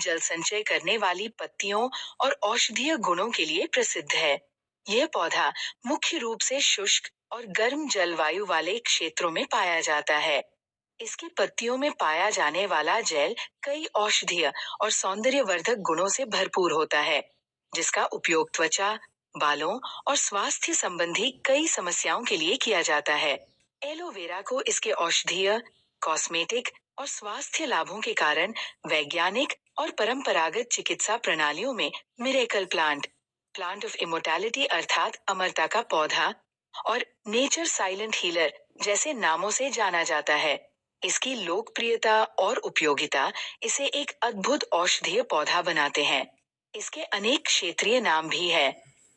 जल संचय करने वाली पत्तियों और औषधीय गुणों के लिए प्रसिद्ध है। यह पौधा मुख्य रूप से शुष्क और गर्म जलवायु वाले क्षेत्रों में पाया जाता है। इसकी पत्तियों में पाया जाने वाला जेल कई औषधीय और सौंदर्यवर्धक गुणों से भरपूर होता है, जिसका उपयोग त्वचा, बालों और स्वास्थ्य संबंधी कई समस्याओं के लिए किया जाता है। एलोवेरा को इसके औषधीय, कॉस्मेटिक और स्वास्थ्य लाभों के कारण वैज्ञानिक और परंपरागत चिकित्सा प्रणालियों में miracle plant, plant of immortality अर्थात अमरता का पौधा और नेचर साइलेंट हीलर जैसे नामों से जाना जाता है। इसकी लोकप्रियता और उपयोगिता इसे एक अद्भुत औषधीय पौधा बनाते हैं। इसके अनेक क्षेत्रीय नाम भी है।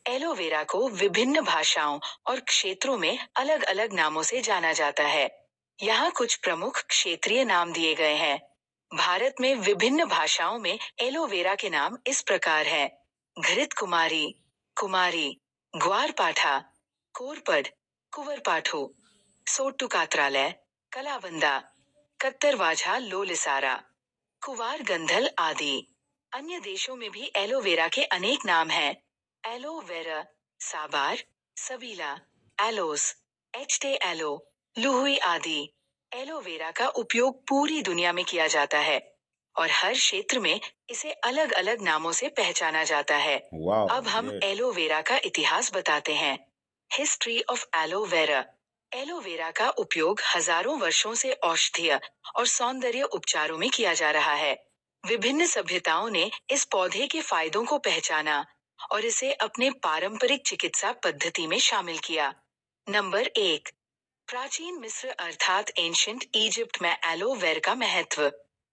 एलोवेरा को विभिन्न भाषाओं और क्षेत्रों में अलग अलग नामों से जाना जाता है। यहाँ कुछ प्रमुख क्षेत्रीय नाम दिए गए हैं। भारत में विभिन्न भाषाओं में एलोवेरा के नाम इस प्रकार हैं: घृत कुमारी, कुमारी, ग्वारपाठा, कोरपड, कुवरपाठू, सोट्टू कात्रालय, कलावंदा, कत्तरवाझा लोलिसारा, कुवार गंधल आदि। अन्य देशों में भी एलोवेरा के अनेक नाम हैं: एलोवेरा, साबार, सबीला, एलोस, एचटे एलो, लुहुई आदि। एलोवेरा का उपयोग पूरी दुनिया में किया जाता है और हर क्षेत्र में इसे अलग अलग नामों से पहचाना जाता है। Wow, अब हम yes. एलोवेरा का इतिहास बताते हैं। History of aloe vera. एलोवेरा का उपयोग हजारों वर्षों से औषधीय और सौंदर्य उपचारों में किया जा रहा है। विभिन्न सभ्यताओं ने इस पौधे के फायदों को पहचाना और इसे अपने पारंपरिक चिकित्सा पद्धति में शामिल किया। नंबर 1, प्राचीन मिस्र अर्थात एंशियंट इजिप्ट में एलोवेरा का महत्व।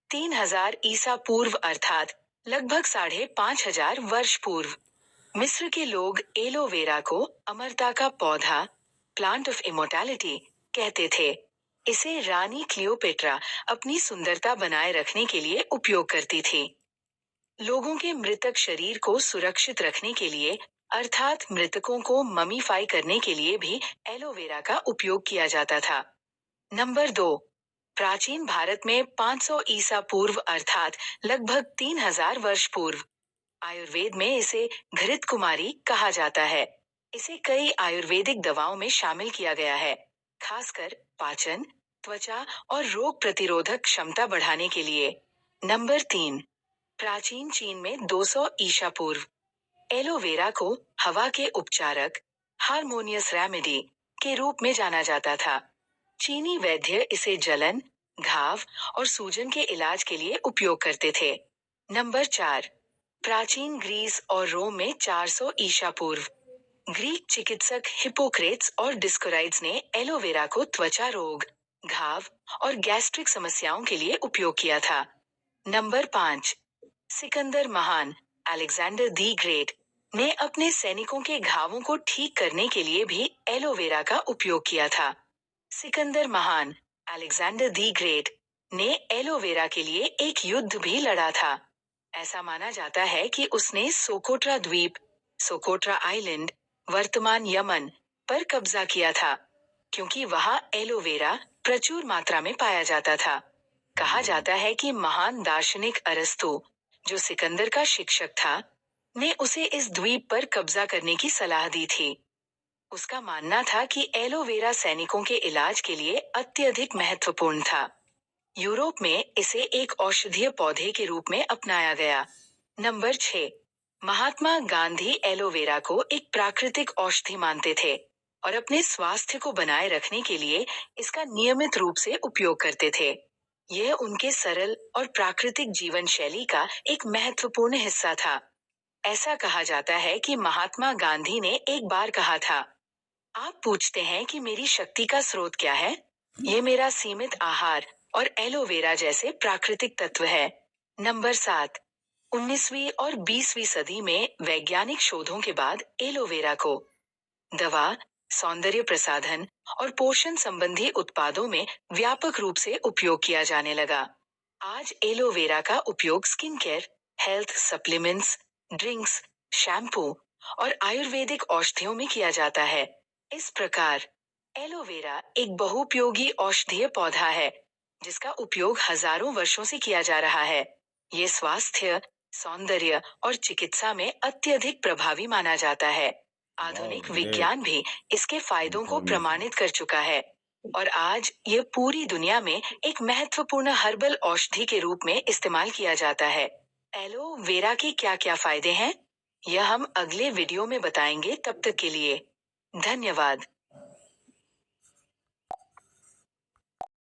3000 ईसा पूर्व अर्थात लगभग 5500 वर्ष पूर्व मिस्र के लोग एलोवेरा को अमरता का पौधा, प्लांट ऑफ इमोर्टैलिटी कहते थे। इसे रानी क्लियोपेट्रा अपनी सुंदरता बनाए रखने के लिए उपयोग करती थी। लोगों के मृतक शरीर को सुरक्षित रखने के लिए अर्थात मृतकों को ममीफाई करने के लिए भी एलोवेरा का उपयोग किया जाता था। नंबर 2, प्राचीन भारत में 500 ईसा पूर्व अर्थात लगभग 3000 वर्ष पूर्व आयुर्वेद में इसे घृत कुमारी कहा जाता है। इसे कई आयुर्वेदिक दवाओं में शामिल किया गया है, खासकर पाचन, त्वचा और रोग प्रतिरोधक क्षमता बढ़ाने के लिए। नंबर 3, प्राचीन चीन में 200 ईसा पूर्व एलोवेरा को हवा के उपचारक, हार्मोनियस रेमेडी के रूप में जाना जाता था। चीनी वैद्य इसे जलन, घाव और सूजन के इलाज के लिए उपयोग करते थे। नंबर 4, प्राचीन ग्रीस और रोम में 400 ईसा पूर्व ग्रीक चिकित्सक हिप्पोक्रेट्स और डिस्कोराइड्स ने एलोवेरा को त्वचा रोग, घाव और गैस्ट्रिक समस्याओं के लिए उपयोग किया था। नंबर 5, सिकंदर महान, अलेक्जेंडर दी ग्रेट ने अपने सैनिकों के घावों को ठीक करने के लिए भी एलोवेरा का उपयोग किया था। सिकंदर महान, अलेक्जेंडर दी ग्रेट ने एलोवेरा के लिए एक युद्ध भी लड़ा था। ऐसा माना जाता है कि उसने सोकोट्रा द्वीप, सोकोट्रा आइलैंड, वर्तमान यमन पर कब्जा किया था, क्योंकि वहां एलोवेरा प्रचुर मात्रा में पाया जाता था। कहा जाता है कि महान दार्शनिक अरस्तु, जो सिकंदर का शिक्षक था, ने उसे इस द्वीप पर कब्जा करने की सलाह दी थी। उसका मानना था कि एलोवेरा सैनिकों के इलाज के लिए अत्यधिक महत्वपूर्ण था। यूरोप में इसे एक औषधीय पौधे के रूप में अपनाया गया। नंबर 6, महात्मा गांधी एलोवेरा को एक प्राकृतिक औषधि मानते थे और अपने स्वास्थ्य को बनाए रखने के लिए इसका नियमित रूप से उपयोग करते थे। यह उनके सरल और प्राकृतिक जीवन शैली का एक महत्वपूर्ण हिस्सा था। ऐसा कहा जाता है कि महात्मा गांधी ने एक बार कहा था, आप पूछते हैं कि मेरी शक्ति का स्रोत क्या है? ये मेरा सीमित आहार और एलोवेरा जैसे प्राकृतिक तत्व है। नंबर 7, 19वीं और 20वीं सदी में वैज्ञानिक शोधों के बाद एलोवेरा को दवा, सौंदर्य प्रसाधन और पोषण संबंधी उत्पादों में व्यापक रूप से उपयोग किया जाने लगा। आज एलोवेरा का उपयोग skin care, health supplements, drinks, shampoo और आयुर्वेदिक औषधियों में किया जाता है। इस प्रकार एलोवेरा एक बहुउपयोगी औषधीय पौधा है, जिसका उपयोग हजारों वर्षों से किया जा रहा है। ये स्वास्थ्य, सौंदर्य और चिकित्सा में अत्यधिक प्रभावी माना जाता है। वाओ, आधुनिक ग्रेट विज्ञान भी इसके फायदों को इंफॉर्मेशन। प्रमाणित कर चुका है और आज ये पूरी दुनिया में एक महत्वपूर्ण हर्बल औषधि के रूप में इस्तेमाल किया जाता है। एलोवेरा के क्या-क्या फायदे हैं? यह हम अगले वीडियो में बताएंगे। तब तक के लिए धन्यवाद।